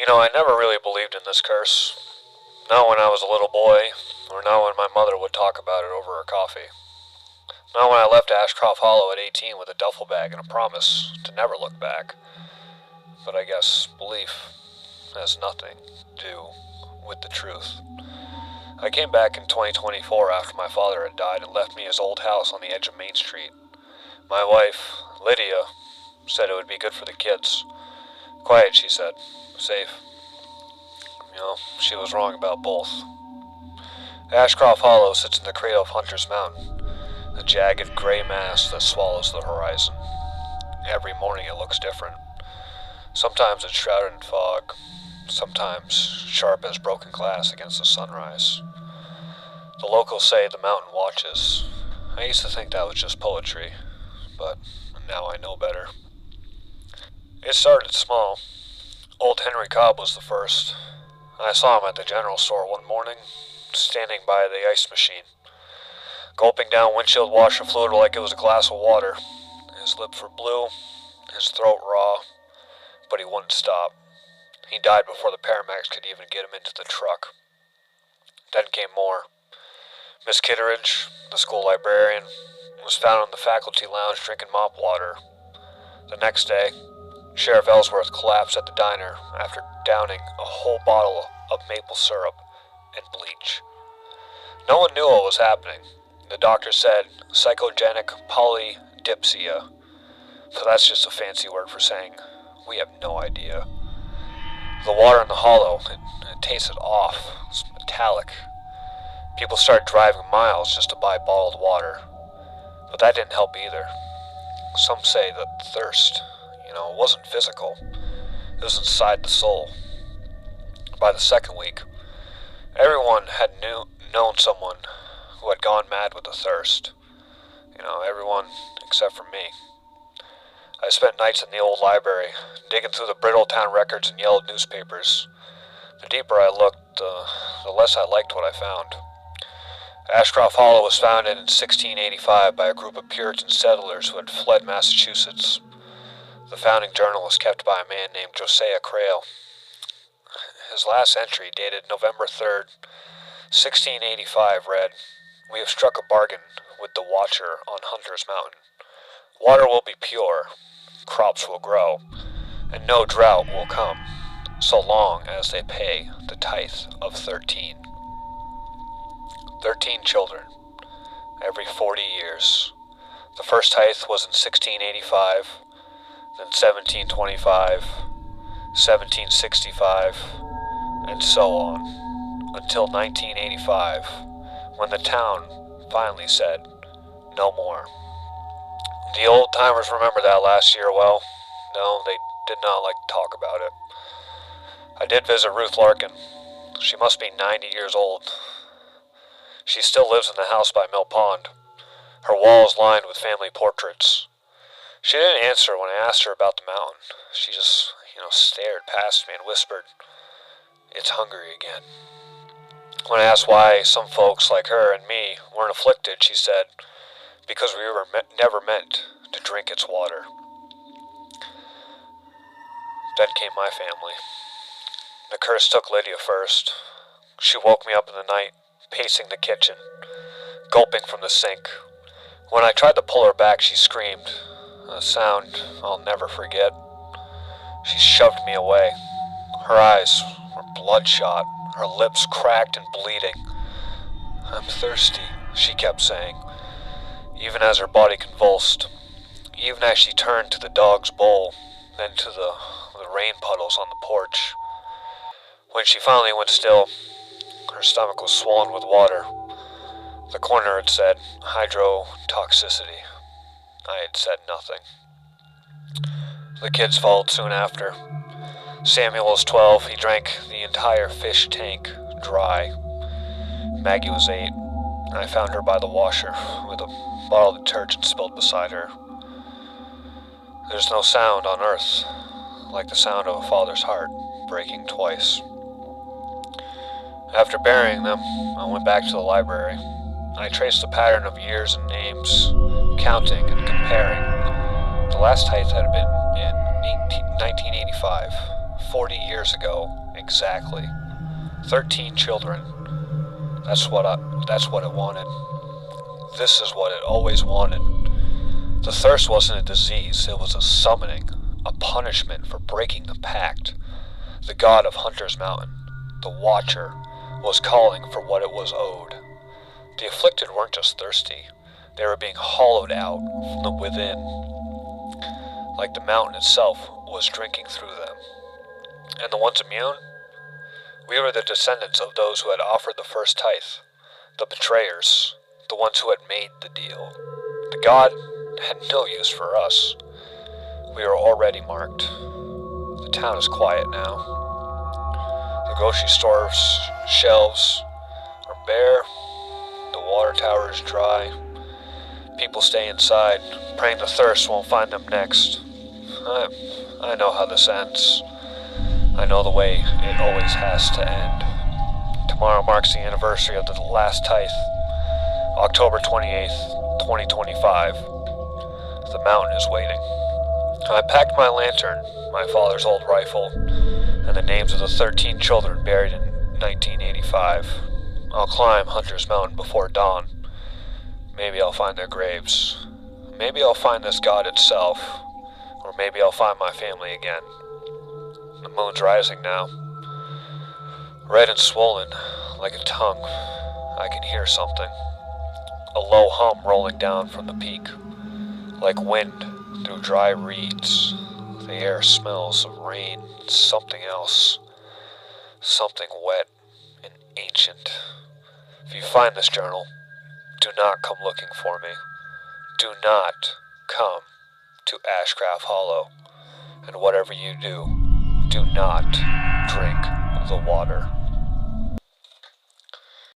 I never really believed in this curse. Not when I was a little boy, or not when my mother would talk about it over her coffee. Not when I left Ashcroft Hollow at 18 with a duffel bag and a promise to never look back. But I guess belief has nothing to do with the truth. I came back in 2024 after my father had died and left me his old house on the edge of Main Street. My wife, Lydia, said it would be good for the kids. Quiet, she said. Safe. She was wrong about both. Ashcroft Hollow sits in the cradle of Hunter's Mountain, a jagged gray mass that swallows the horizon. Every morning it looks different. Sometimes it's shrouded in fog, sometimes sharp as broken glass against the sunrise. The locals say the mountain watches. I used to think that was just poetry, but now I know better. It started small. Old Henry Cobb was the first. I saw him at the general store one morning, standing by the ice machine, gulping down windshield washer fluid like it was a glass of water. His lips were blue, his throat raw, but he wouldn't stop. He died before the paramedics could even get him into the truck. Then came more. Miss Kitteridge, the school librarian, was found in the faculty lounge drinking mop water. The next day, Sheriff Ellsworth collapsed at the diner after downing a whole bottle of maple syrup and bleach. No one knew what was happening. The doctor said psychogenic polydipsia, but that's just a fancy word for saying we have no idea. The water in the hollow, it tasted off. It's metallic. People started driving miles just to buy bottled water, but that didn't help either. Some say that thirst, it wasn't physical. It was inside the soul. By the second week, everyone had known someone who had gone mad with the thirst. Everyone except for me. I spent nights in the old library, digging through the brittle town records and yellowed newspapers. The deeper I looked, the less I liked what I found. Ashcroft Hollow was founded in 1685 by a group of Puritan settlers who had fled Massachusetts. The founding journal was kept by a man named Josiah Crail. His last entry, dated November 3rd, 1685, read, "We have struck a bargain with the Watcher on Hunter's Mountain. Water will be pure, crops will grow, and no drought will come, so long as they pay the tithe of 13. 13 children, every 40 years. The first tithe was in 1685, then 1725, 1765, and so on, until 1985, when the town finally said, no more. The old-timers remember that last year well. No, they did not like to talk about it. I did visit Ruth Larkin. She must be 90 years old. She still lives in the house by Mill Pond. Her walls lined with family portraits. She didn't answer when I asked her about the mountain. She just, stared past me and whispered, "It's hungry again." When I asked why some folks like her and me weren't afflicted, she said, "Because we were never meant to drink its water." Then came my family. The curse took Lydia first. She woke me up in the night, pacing the kitchen, gulping from the sink. When I tried to pull her back, she screamed, a sound I'll never forget. She shoved me away. Her eyes were bloodshot, her lips cracked and bleeding. "I'm thirsty," she kept saying, even as her body convulsed, even as she turned to the dog's bowl, then to the rain puddles on the porch. When she finally went still, her stomach was swollen with water. The coroner had said hydrotoxicity. I had said nothing. The kids followed soon after. Samuel was 12. He drank the entire fish tank dry. Maggie was 8. I found her by the washer with a bottle of detergent spilled beside her. There's no sound on earth like the sound of a father's heart breaking twice. After burying them, I went back to the library. I traced a pattern of years and names, counting and comparing. The last tithe had been in 1985, 40 years ago, exactly. 13 children. That's what it wanted. This is what it always wanted. The thirst wasn't a disease, it was a summoning, a punishment for breaking the pact. The god of Hunter's Mountain, the Watcher, was calling for what it was owed. The afflicted weren't just thirsty, they were being hollowed out from the within, like the mountain itself was drinking through them. And the ones immune? We were the descendants of those who had offered the first tithe, the betrayers, the ones who had made the deal. The god had no use for us. We were already marked. The town is quiet now. The grocery store's shelves are bare. The water tower is dry. People stay inside, praying the thirst won't find them next. I know how this ends. I know the way it always has to end. Tomorrow marks the anniversary of the last tithe, October 28th, 2025. The mountain is waiting. I packed my lantern, my father's old rifle, and the names of the 13 children buried in 1985. I'll climb Hunter's Mountain before dawn. Maybe I'll find their graves. Maybe I'll find this god itself. Or maybe I'll find my family again. The moon's rising now. Red and swollen, like a tongue. I can hear something. A low hum rolling down from the peak. Like wind through dry reeds. The air smells of rain and something else. Something wet and ancient. If you find this journal, do not come looking for me. Do not come to Ashcraft Hollow. And whatever you do, do not drink the water.